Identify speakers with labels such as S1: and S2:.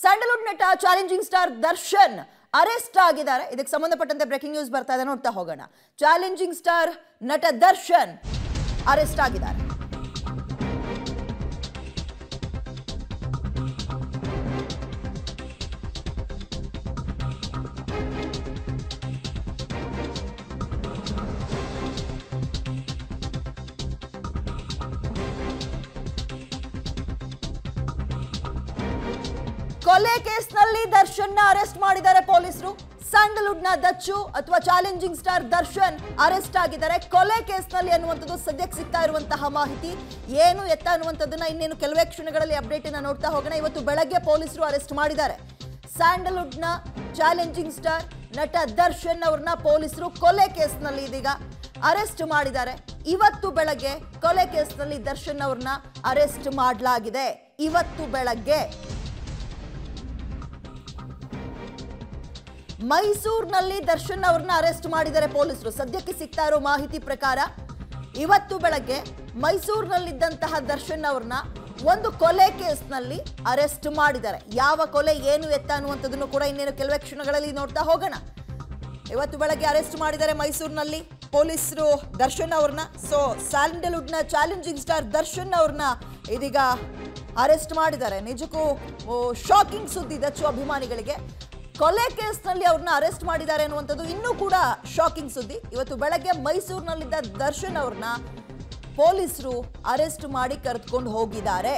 S1: Sandalwood ನಟ challenging star Darshan arrest ಆಗಿದ್ದಾರೆ. ಇದಕ್ಕೆ ಸಂಬಂಧಪಟ್ಟಂತೆ ಬ್ರೇಕಿಂಗ್ ನ್ಯೂಸ್ ಬರ್ತಾ ಇದೆ, ನೋಡ್ತಾ ಹೋಗೋಣ. ಚಾಲೆಂಜಿಂಗ್ ಸ್ಟಾರ್ ನಟ ದರ್ಶನ್ ಅರೆಸ್ಟ್ ಆಗಿದ್ದಾರೆ. ಕೊಲೆ ಕೇಸ್ನಲ್ಲಿ ದರ್ಶನ್ ಅರೆಸ್ಟ್ ಮಾಡಿದ್ದಾರೆ ಪೊಲೀಸರು. ಸ್ಯಾಂಡಲ್ವುಡ್ ನ ದಚ್ಚು ಅಥವಾ ಚಾಲೆಂಜಿಂಗ್ ಸ್ಟಾರ್ ದರ್ಶನ್ ಅರೆಸ್ಟ್ ಆಗಿದ್ದಾರೆ ಕೊಲೆ ಕೇಸ್ನಲ್ಲಿ ಅನ್ನುವಂಥದ್ದು ಸದ್ಯಕ್ಕೆ ಸಿಗ್ತಾ ಇರುವಂತಹ ಮಾಹಿತಿ. ಏನು ಎತ್ತ ಅನ್ನುವಂಥದ್ದನ್ನ ಇನ್ನೇನು ಕೆಲವೇ ಕ್ಷಣಗಳಲ್ಲಿ ಅಪ್ಡೇಟ್ ಅನ್ನ ನೋಡ್ತಾ ಹೋಗೋಣ. ಇವತ್ತು ಬೆಳಗ್ಗೆ ಪೊಲೀಸರು ಅರೆಸ್ಟ್ ಮಾಡಿದ್ದಾರೆ. ಸ್ಯಾಂಡಲ್ವುಡ್ ನ ಚಾಲೆಂಜಿಂಗ್ ಸ್ಟಾರ್ ನಟ ದರ್ಶನ್ ಅವ್ರನ್ನ ಪೊಲೀಸರು ಕೊಲೆ ಕೇಸ್ನಲ್ಲಿ ಇದೀಗ ಅರೆಸ್ಟ್ ಮಾಡಿದ್ದಾರೆ. ಇವತ್ತು ಬೆಳಗ್ಗೆ ಕೊಲೆ ಕೇಸ್ನಲ್ಲಿ ದರ್ಶನ್ ಅವ್ರನ್ನ ಅರೆಸ್ಟ್ ಮಾಡಲಾಗಿದೆ. ಇವತ್ತು ಬೆಳಗ್ಗೆ ಮೈಸೂರಿನಲ್ಲಿ ದರ್ಶನ್ ಅವ್ರನ್ನ ಅರೆಸ್ಟ್ ಮಾಡಿದ್ದಾರೆ ಪೊಲೀಸರು. ಸದ್ಯಕ್ಕೆ ಸಿಗ್ತಾ ಇರೋ ಮಾಹಿತಿ ಪ್ರಕಾರ ಇವತ್ತು ಬೆಳಗ್ಗೆ ಮೈಸೂರಿನಲ್ಲಿದ್ದಂತಹ ದರ್ಶನ್ ಅವ್ರನ್ನ ಒಂದು ಕೊಲೆ ಕೇಸ್ನಲ್ಲಿ ಅರೆಸ್ಟ್ ಮಾಡಿದ್ದಾರೆ. ಯಾವ ಕೊಲೆ ಏನು ಎತ್ತ ಅನ್ನುವಂಥದ್ದನ್ನು ಕೂಡ ಇನ್ನೇನು ಕೆಲವೇ ಕ್ಷಣಗಳಲ್ಲಿ ನೋಡ್ತಾ ಹೋಗೋಣ. ಇವತ್ತು ಬೆಳಗ್ಗೆ ಅರೆಸ್ಟ್ ಮಾಡಿದ್ದಾರೆ ಮೈಸೂರಿನಲ್ಲಿ ಪೊಲೀಸರು ದರ್ಶನ್ ಅವ್ರನ್ನ. ಸೊ ಸ್ಯಾಂಡಲ್ವುಡ್ನ ಚಾಲೆಂಜಿಂಗ್ ಸ್ಟಾರ್ ದರ್ಶನ್ ಅವ್ರನ್ನ ಇದೀಗ ಅರೆಸ್ಟ್ ಮಾಡಿದ್ದಾರೆ. ನಿಜಕ್ಕೂ ಶಾಕಿಂಗ್ ಸುದ್ದಿ ದಚ್ಚು ಅಭಿಮಾನಿಗಳಿಗೆ. ಕೊಲೆ ಕೇಸ್ನಲ್ಲಿ ಅವ್ರನ್ನ ಅರೆಸ್ಟ್ ಮಾಡಿದ್ದಾರೆ ಅನ್ನುವಂಥದ್ದು ಇನ್ನೂ ಕೂಡ ಶಾಕಿಂಗ್ ಸುದ್ದಿ. ಇವತ್ತು ಬೆಳಗ್ಗೆ ಮೈಸೂರಿನಲ್ಲಿದ್ದ ದರ್ಶನ್ ಅವ್ರನ್ನ ಪೊಲೀಸರು ಅರೆಸ್ಟ್ ಮಾಡಿ ಕರೆದುಕೊಂಡು ಹೋಗಿದ್ದಾರೆ.